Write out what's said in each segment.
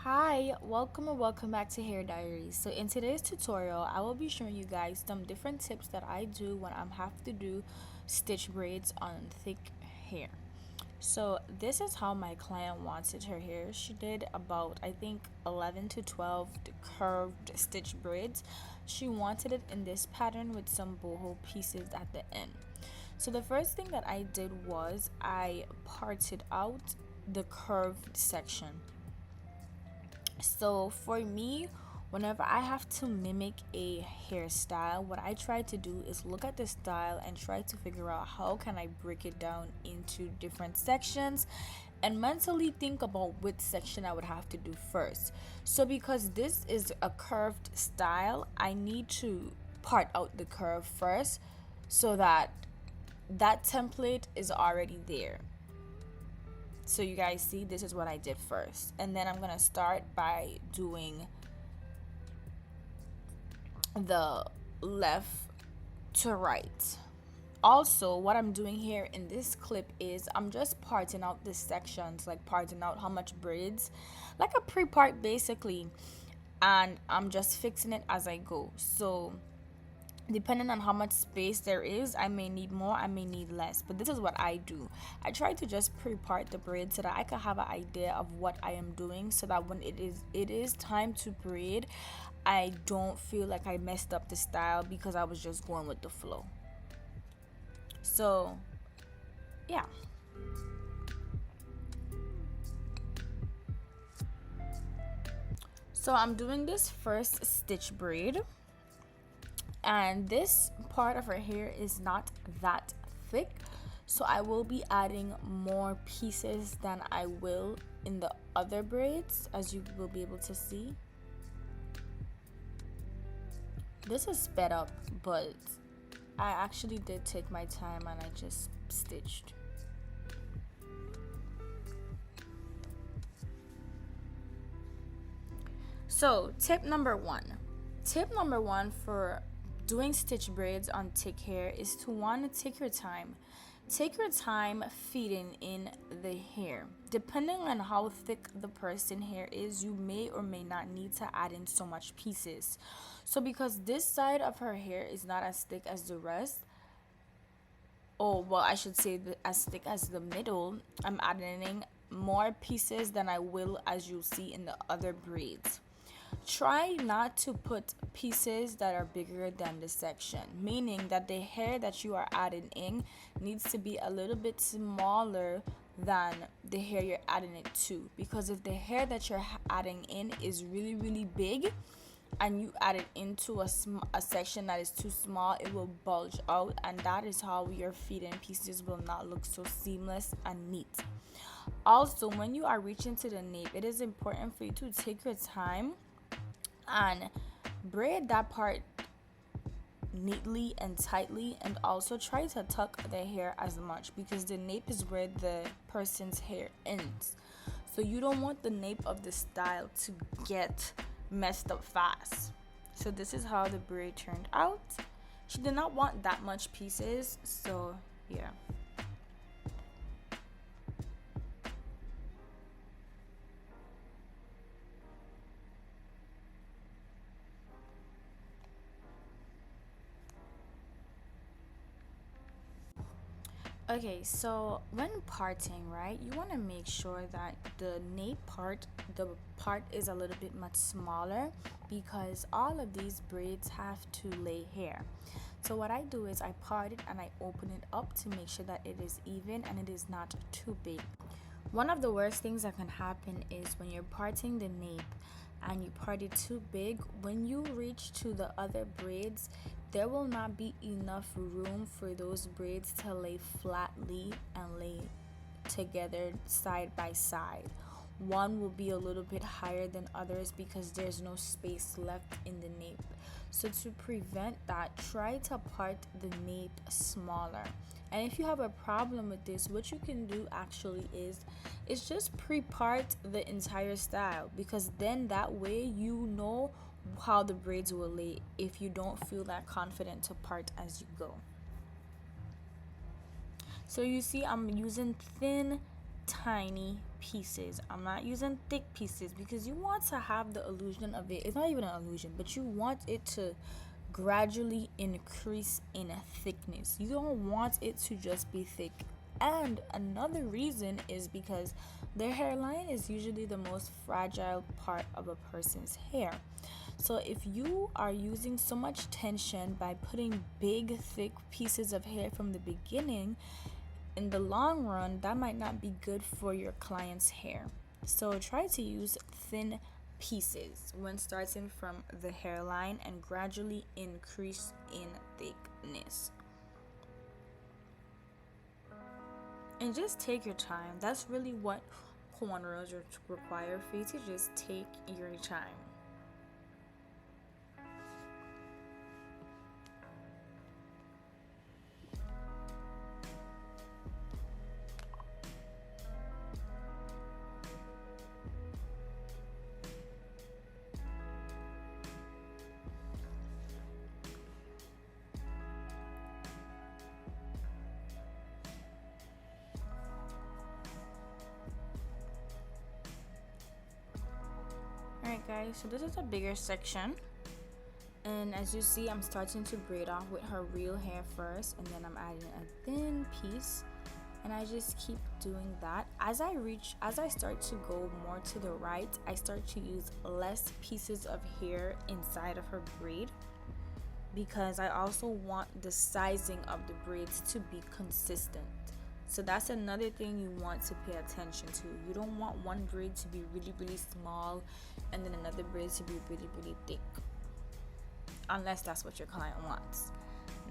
Hi, welcome or welcome back to Hair Diaries. So in today's tutorial, I will be showing you guys some different tips that I do when I have to do stitch braids on thick hair. So this is how my client wanted her hair. She did about I think 11 to 12 curved stitch braids. She wanted it in this pattern with some boho pieces at the end. So the first thing that I did was I parted out the curved section. So for me, whenever I have to mimic a hairstyle, what I try to do is look at the style and try to figure out how can I break it down into different sections and mentally think about which section I would have to do first. So because this is a curved style, I need to part out the curve first so that that template is already there. So you guys see, this is what I did first, and then I'm gonna start by doing the left to right. Also, what I'm doing here in this clip is I'm just parting out the sections, like parting out how much braids, like a pre-part basically, and I'm just fixing it as I go. So depending on how much space there is, I may need more, I may need less, but this is what I do. I try to just pre-part the braid so that I can have an idea of what I am doing, so that when it is time to braid, I don't feel like I messed up the style because I was just going with the flow. So yeah. So I'm doing this first stitch braid, and this part of her hair is not that thick, so I will be adding more pieces than I will in the other braids, as you will be able to see. This is sped up, but I actually did take my time and I just stitched. So tip number one for doing stitch braids on thick hair is to want to take your time. Take your time feeding in the hair. Depending on how thick the person hair is, you may or may not need to add in so much pieces. So because this side of her hair is not as thick as the rest, oh well, I should say as thick as the middle, I'm adding in more pieces than I will, as you'll see in the other braids. Try not to put pieces that are bigger than the section, meaning that the hair that you are adding in needs to be a little bit smaller than the hair you're adding it to, because if the hair that you're adding in is really big and you add it into a section that is too small, it will bulge out, and that is how your feeding pieces will not look so seamless and neat. Also, when you are reaching to the nape, it is important for you to take your time and braid that part neatly and tightly, and also try to tuck the hair as much, because the nape is where the person's hair ends. So you don't want the nape of the style to get messed up fast. So this is how the braid turned out. She did not want that much pieces, so yeah. Okay, so when parting, right, you want to make sure that the nape part, the part is a little bit much smaller, because all of these braids have to lay hair. So what I do is I part it and I open it up to make sure that it is even and it is not too big. One of the worst things that can happen is when you're parting the nape and you part it too big, when you reach to the other braids, there will not be enough room for those braids to lay flatly and lay together side by side. One will be a little bit higher than others because there's no space left in the nape. So to prevent that, try to part the nape smaller. And if you have a problem with this, what you can do actually is just pre-part the entire style, because then that way you know how the braids will lay if you don't feel that confident to part as you go. So you see, I'm using thin, tiny pieces. I'm not using thick pieces because you want to have the illusion of it. It's not even an illusion, but you want it to gradually increase in thickness. You don't want it to just be thick. And another reason is because their hairline is usually the most fragile part of a person's hair. So if you are using so much tension by putting big thick pieces of hair from the beginning, in the long run that might not be good for your client's hair. So try to use thin pieces when starting from the hairline and gradually increase in thickness. And just take your time. That's really what cornrows require for you to just take your time. Alright guys, so this is a bigger section, and as you see I'm starting to braid off with her real hair first, and then I'm adding a thin piece, and I just keep doing that. As I start to go more to the right, I start to use less pieces of hair inside of her braid because I also want the sizing of the braids to be consistent. So that's another thing you want to pay attention to. You don't want one braid to be really really small and then another braid to be really really thick, unless that's what your client wants.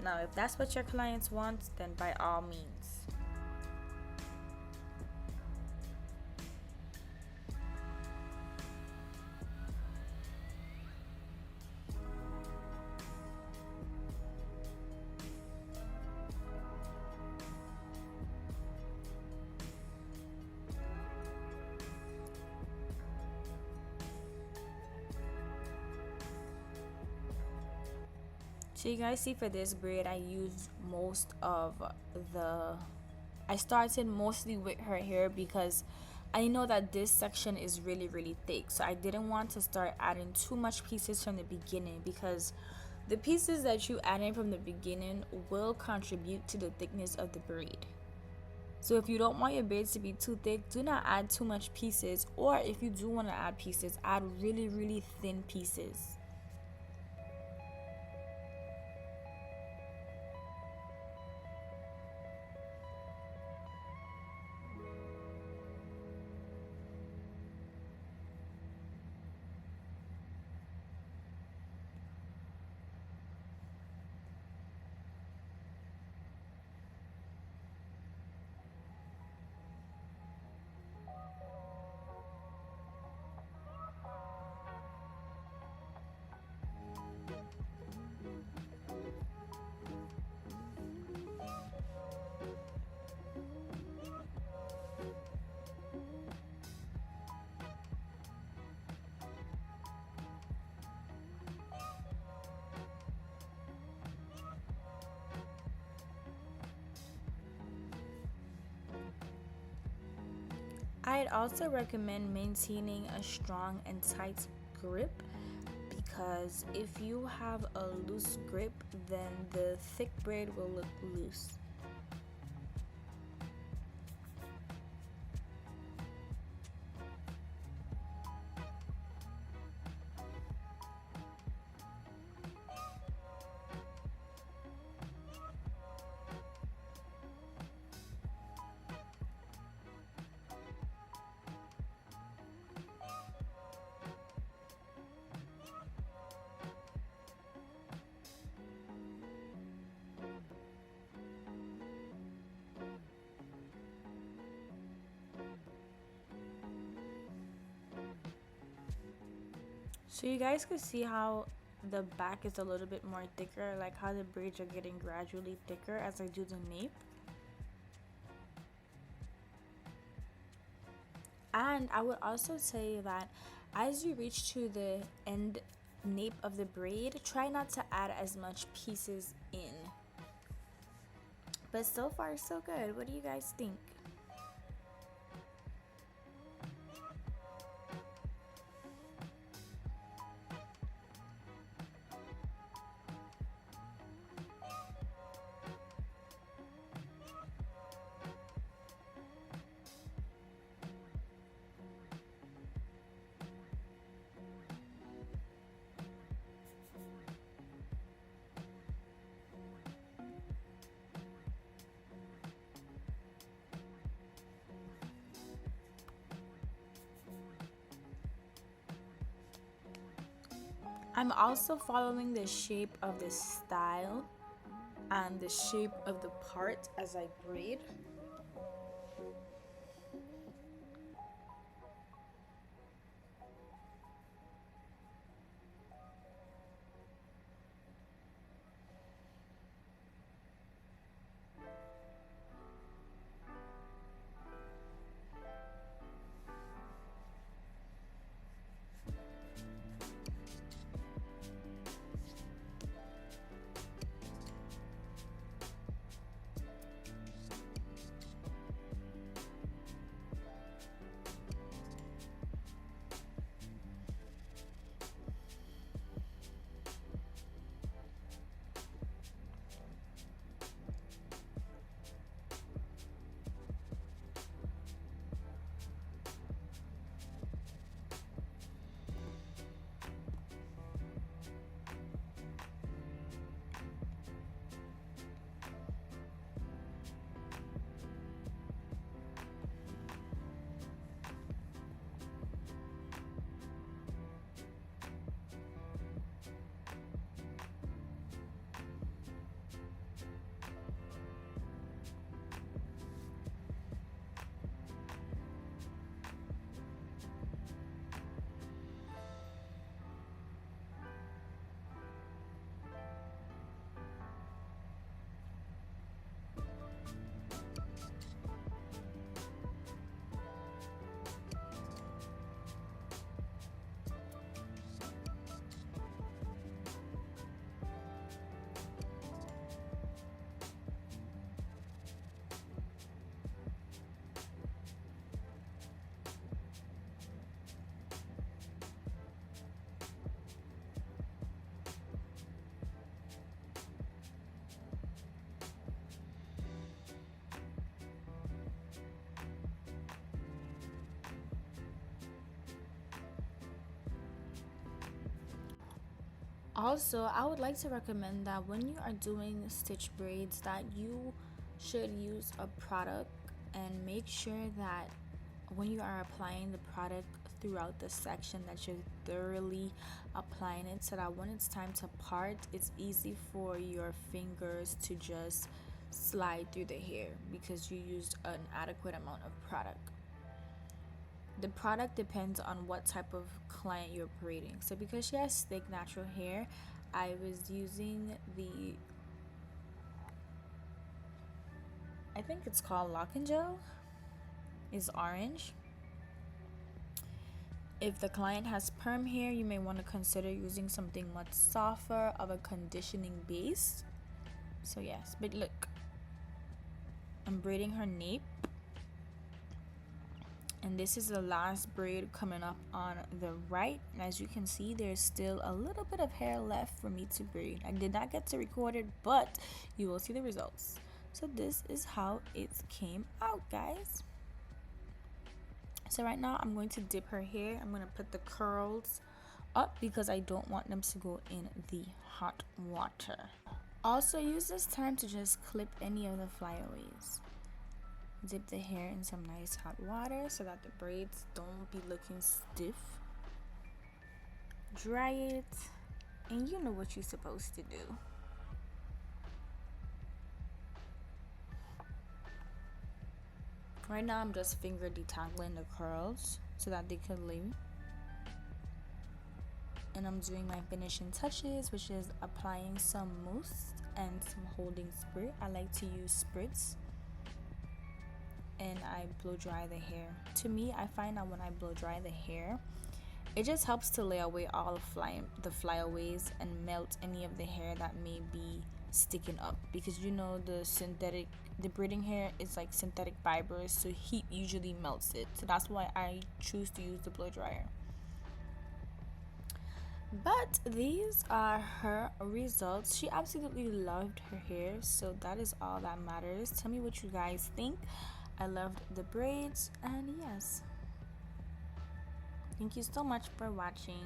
Now if that's what your client wants, then by all means. So you guys see for this braid I used I started mostly with her hair because I know that this section is really really thick, so I didn't want to start adding too much pieces from the beginning because the pieces that you add in from the beginning will contribute to the thickness of the braid. So if you don't want your braids to be too thick, do not add too much pieces, or if you do want to add pieces, add really really thin pieces. I'd also recommend maintaining a strong and tight grip, because if you have a loose grip, then the thick braid will look loose. So you guys could see how the back is a little bit more thicker, like how the braids are getting gradually thicker as I do the nape. And I would also say that as you reach to the end nape of the braid, try not to add as much pieces in. But so far so good. What do you guys think? I'm also following the shape of the style and the shape of the part as I braid. Also, I would like to recommend that when you are doing stitch braids that you should use a product, and make sure that when you are applying the product throughout the section that you're thoroughly applying it, so that when it's time to part, it's easy for your fingers to just slide through the hair because you used an adequate amount of product. The product depends on what type of client you're braiding. So because she has thick natural hair, I was using the, I think it's called Lock and Gel, is orange. If the client has perm hair, you may want to consider using something much softer of a conditioning base. So yes, but look, I'm braiding her nape, and this is the last braid coming up on the right, and as you can see, there's still a little bit of hair left for me to braid. I did not get to record it, but you will see the results. So this is how it came out, guys. So right now I'm going to dip her hair. I'm going to put the curls up because I don't want them to go in the hot water. Also use this time to just clip any of the flyaways. Dip the hair in some nice hot water so that the braids don't be looking stiff. Dry it, and you know what you're supposed to do. Right now I'm just finger detangling the curls so that they can lay. And I'm doing my finishing touches, which is applying some mousse and some holding spray. I like to use spritz, and I blow dry the hair. To me, I find that when I blow dry the hair, it just helps to lay away all the flyaways and melt any of the hair that may be sticking up, because you know the braiding hair is like synthetic fibers, so heat usually melts it. So that's why I choose to use the blow dryer. But these are her results. She absolutely loved her hair, so that is all that matters. Tell me what you guys think. I loved the braids, and yes, thank you so much for watching.